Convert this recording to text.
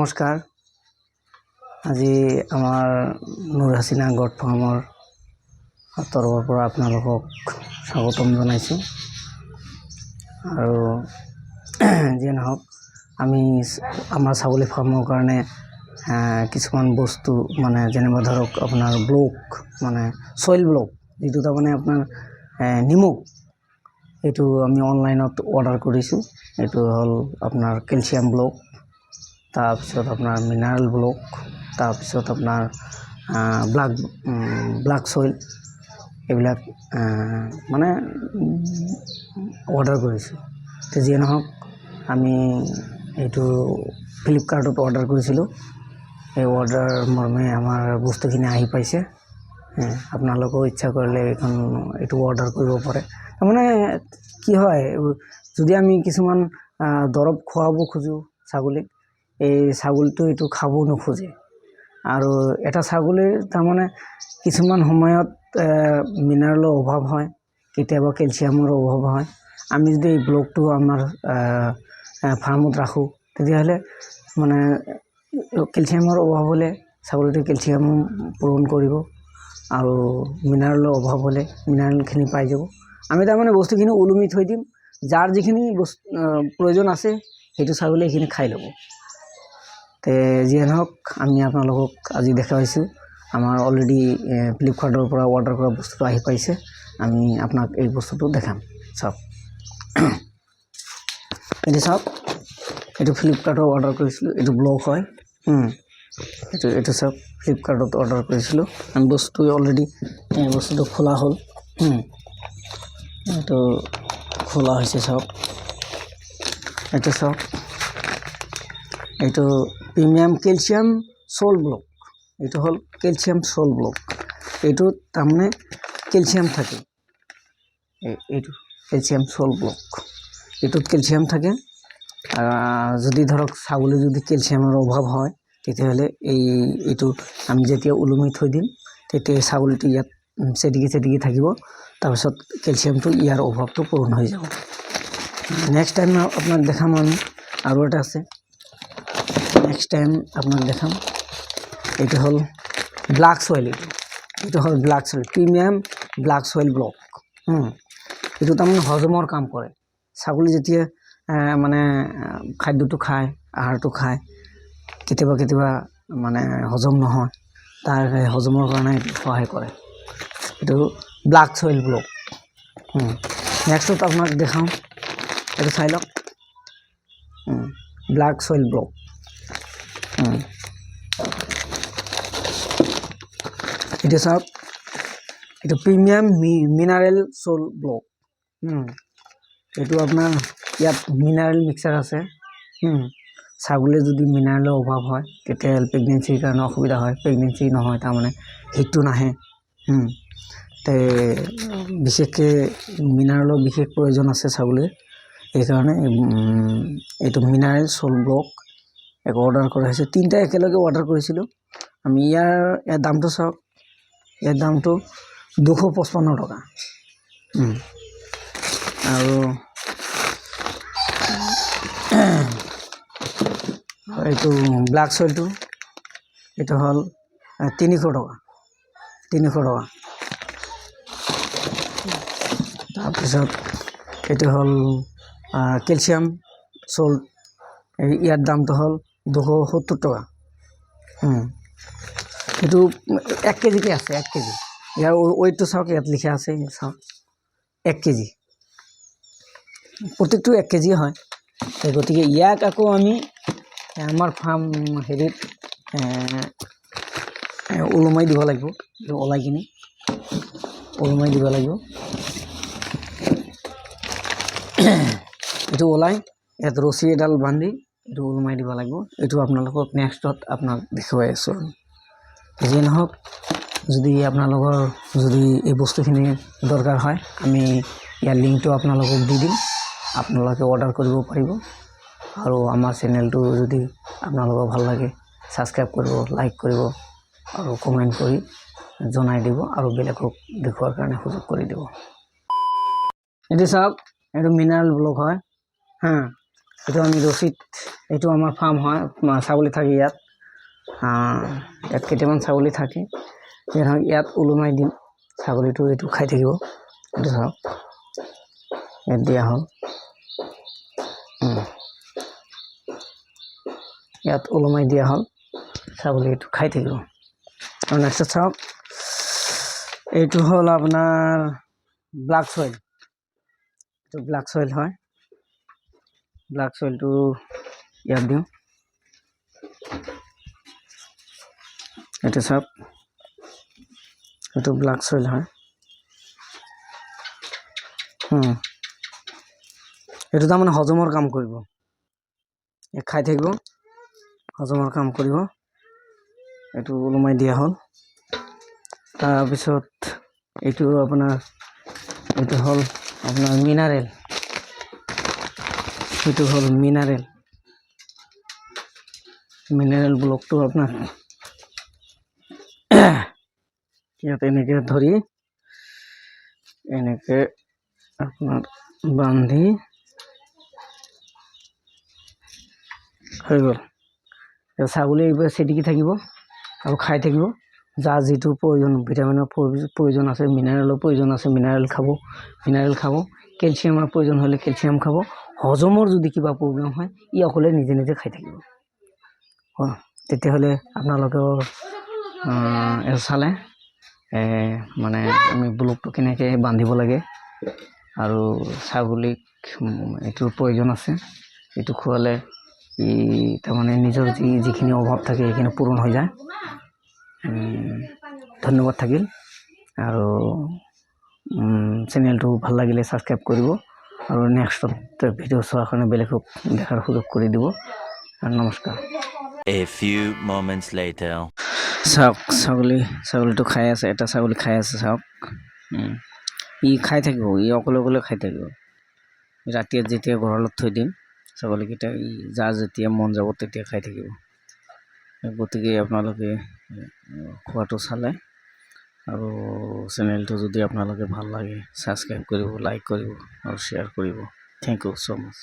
নমস্কাৰ। আজি আমাৰ নুৰ হাছিনা গড ফাৰ্মৰ তৰফৰ পৰা আপোনালোকক স্বাগতম জনাইছোঁ। আৰু যিয়ে নহওক আমি আমাৰ ছাগলী ফাৰ্মৰ কাৰণে কিছুমান বস্তু মানে যেনেবা ধৰক আপোনাৰ ব্লক মানে সইল ব্লক যিটো তাৰমানে আপোনাৰ নিমখ এইটো আমি অনলাইনত অৰ্ডাৰ কৰিছোঁ। এইটো হ'ল আপোনাৰ কেলছিয়াম ব্লক, তাৰপিছত আপোনাৰ মিনাৰেল ব্লক, তাৰপিছত আপোনাৰ ব্লাক সইল এইবিলাক মানে অৰ্ডাৰ কৰিছোঁ। যিয়ে নহওক আমি এইটো ফ্লিপকাৰ্টত অৰ্ডাৰ কৰিছিলোঁ। এই অৰ্ডাৰ মৰ্মে আমাৰ বস্তুখিনি আহি পাইছে। আপোনালোকেও ইচ্ছা কৰিলে এইটো অৰ্ডাৰ কৰিব পাৰে। তাৰমানে কি হয়, যদি আমি কিছুমান দৰৱ খুৱাব খোজোঁ ছাগলীক, এই ছাগলীটো এইটো খাব নোখোজে। আৰু এটা ছাগলীৰ তাৰমানে কিছুমান সময়ত মিনাৰেলৰ অভাৱ হয়, কেতিয়াবা কেলছিয়ামৰ অভাৱ হয়। আমি যদি এই ব্লকটো আমাৰ ফাৰ্মত ৰাখোঁ তেতিয়াহ'লে মানে কেলছিয়ামৰ অভাৱ হ'লে ছাগলীটোৱে কেলছিয়াম পূৰণ কৰিব আৰু মিনাৰেলৰ অভাৱ হ'লে মিনাৰেলখিনি পাই যাব। আমি তাৰমানে বস্তুখিনি ওলমি থৈ দিম, যাৰ যিখিনি প্ৰয়োজন আছে সেইটো ছাগলী এইখিনি খাই ল'ব। যিয়ে নহওক আমি আপোনালোকক আজি দেখাইছোঁ। আমাৰ অলৰেডি ফ্লিপকাৰ্টৰ পৰা অৰ্ডাৰ কৰা বস্তুটো আহি পাইছে। আমি আপোনাক এই বস্তুটো দেখাম। চাওক, এইটো চাওক, এইটো ফ্লিপকাৰ্টৰ অৰ্ডাৰ কৰিছিলোঁ। এইটো ব্লক হয়। এইটো চাওক, ফ্লিপকাৰ্টত অৰ্ডাৰ কৰিছিলোঁ। আমি বস্তুটো অলৰেডি বস্তুটো খোলা হ'ল। এইটো খোলা হৈছে, চাওক। এইটো চাওক, এইটো প্ৰিমিয়াম কেলছিয়াম সল্ট ব্লক। এইটো হ'ল কেলছিয়াম সল্ট ব্লক। এইটোত তাৰমানে কেলছিয়াম থাকে। এইটো কেলছিয়াম সল্ট ব্লক, এইটোত কেলছিয়াম থাকে। যদি ধৰক ছাগলী যদি কেলছিয়ামৰ অভাৱ হয় তেতিয়াহ'লে এইটো আমি যেতিয়া ওলমি থৈ দিম তেতিয়া ছাগলীটো ইয়াত চেটিকি থাকিব। তাৰপিছত কেলছিয়ামটো ইয়াৰ অভাৱটো পূৰণ হৈ যাব। নেক্সট টাইম আপোনাক দেখাম আমি আৰু এটা আছে। নেক্সট টাইম আপোনাক দেখাম। এইটো হ'ল ব্লাক সইল। এইটো হ'ল black soil, premium black soil block. এইটো তাৰমানে হজমৰ কাম কৰে। ছাগলী যেতিয়া মানে খাদ্যটো খায়, আহাৰটো খায়, কেতিয়াবা মানে হজম নহয়, তাৰ হজমৰ কাৰণে সহায় কৰে। এইটো ব্লাক সইল ব্লক। নেক্সটত আপোনাক দেখাওঁ, এইটো চাই লওক, ব্লাক সইল ব্লক। এইটো চাওক, এইটো প্ৰিমিয়াম মিনাৰেল সল্ট ব্লক। এইটো আপোনাৰ ইয়াত মিনাৰেল মিক্সাৰ আছে। ছাগলীৰ যদি মিনাৰেলৰ অভাৱ হয় তেতিয়াহ'লে প্ৰেগনেঞ্চিৰ কাৰণে অসুবিধা হয়। প্ৰেগনেঞ্চি নহয়, তাৰমানে হিটটো নাহে। বিশেষকৈ মিনাৰেলৰ বিশেষ প্ৰয়োজন আছে ছাগলীৰ। সেইকাৰণে এইটো মিনাৰেল সল্ট ব্লক এক অৰ্ডাৰ কৰা হৈছে। 3টা একেলগে অৰ্ডাৰ কৰিছিলোঁ আমি। ইয়াৰ দামটো চাওক, ইয়াৰ দামটো 255 টকা। আৰু এইটো ব্লাক সইলটো এইটো হ'ল 300 টকা। তাৰপিছত এইটো হ'ল কেলছিয়াম সল্ট। ইয়াৰ দামটো হ'ল 270 টকা। এইটো 1 কেজিকে আছে, 1 কেজি। ইয়াৰ ৱেইটটো চাওক, ইয়াত লিখা আছে, চাওক, 1 কেজি। প্ৰত্যেকটো 1 কেজি হয়। গতিকে ইয়াক আকৌ আমি আমাৰ ফাৰ্ম হেৰিত ওলমাই দিব লাগিব। এইটো ওলাই কিনি ওলমাই দিব লাগিব। এইটো ওলাই ইয়াত ৰছী এডাল বান্ধি এইটো ওলমাই দিব লাগিব। এইটো আপোনালোকক নেক্সটত আপোনাক দেখুৱাই আছোঁ। যিয়ে নহওক, যদি আপোনালোকৰ যদি এই বস্তুখিনি দৰকাৰ হয় আমি ইয়াৰ লিংকটো আপোনালোকক দি দিম। আপোনালোকে অৰ্ডাৰ কৰিব পাৰিব। আৰু আমাৰ চেনেলটো যদি আপোনালোকৰ ভাল লাগে ছাবস্ক্ৰাইব কৰিব, লাইক কৰিব আৰু কমেণ্ট কৰি জনাই দিব আৰু বেলেগক দেখুৱাৰ কাৰণে সুযোগ কৰি দিব। এইটো চাওক, এইটো মিনাৰেল ব্লক হয়। এইটো আমি ৰচিত, এইটো আমাৰ ফাৰ্ম হয়, ছাগলী থাকে ইয়াত। ইয়াত কেইটামান ছাগলী থাকে, ইয়াত ওলোমাই দিম ছাগলীটো, এইটো খাই থাকিব। এইটো চাওক, ইয়াত দিয়া হ'ল, ইয়াত ওলোমাই দিয়া হ'ল, ছাগলী এইটো খাই থাকিব। আৰু নেক্সট চাওক, এইটো হ'ল আপোনাৰ ব্লাক চইল, এইটো ব্লাক চইল হয়। ব্লাক চইলটো ইয়াত দিওঁ, এইটো চাওক, এইটো ব্লাক চইল হয়। এইটো তাৰমানে হজমৰ কাম কৰিব, খাই থাকিব, হজমৰ কাম কৰিব। এইটো ওলোমাই দিয়া হ'ল। তাৰপিছত এইটো আপোনাৰ, এইটো হ'ল আপোনাৰ মিনাৰেল, এইটো হ'ল মিনাৰেল ব্লকটো আপোনাৰ ইয়াত এনেকে ধৰি, এনেকে আপোনাৰ বান্ধি হৈ গ'ল। ছাগলী এইবাৰ চিটিকি থাকিব আৰু খাই থাকিব। যাৰ যিটো প্ৰয়োজন, ভিটামিনৰ প্ৰয়োজন আছে, মিনাৰেলৰ প্ৰয়োজন আছে, মিনাৰেল খাব, কেলছিয়ামৰ প্ৰয়োজন হ'লে কেলছিয়াম খাব। হজমৰ যদি কিবা প্ৰব্লেম হয়, ই অকলে নিজে নিজে খাই থাকিব। তেতিয়াহ'লে আপোনালোকেও চালে মানে আমি ব্লকটো কেনেকৈ বান্ধিব লাগে, আৰু ছাগলীক এইটোৰ প্ৰয়োজন আছে, এইটো খোৱালে ই তাৰমানে নিজৰ যিখিনি অভাৱ থাকে সেইখিনি পূৰণ হৈ যায়। ধন্যবাদ থাকিল, আৰু চেনেলটো ভাল লাগিলে ছাবস্ক্ৰাইব কৰিব, আৰু নেক্সট ভিডিঅ' চোৱাৰ কাৰণে বেলেগক দেখাৰ সুযোগ কৰি দিব। নমস্কাৰ। A few moments later. চাওক, ছাগলীটো খাই আছে, এটা ছাগলী খাই আছে, চাওক। ই খাই থাকিব, ই অকলে খাই থাকিব। ৰাতি যেতিয়া গঁৰালত থৈ দিম, ছাগলীকেইটা যাৰ যেতিয়া মন যাব তেতিয়া খাই থাকিব। গতিকে আপোনালোকে খোৱাটো চালে, আৰু চেনেলটো যদি আপোনালোকে ভাল লাগে ছাবস্ক্ৰাইব কৰিব, লাইক কৰিব আৰু শ্বেয়াৰ কৰিব। Thank you so' much.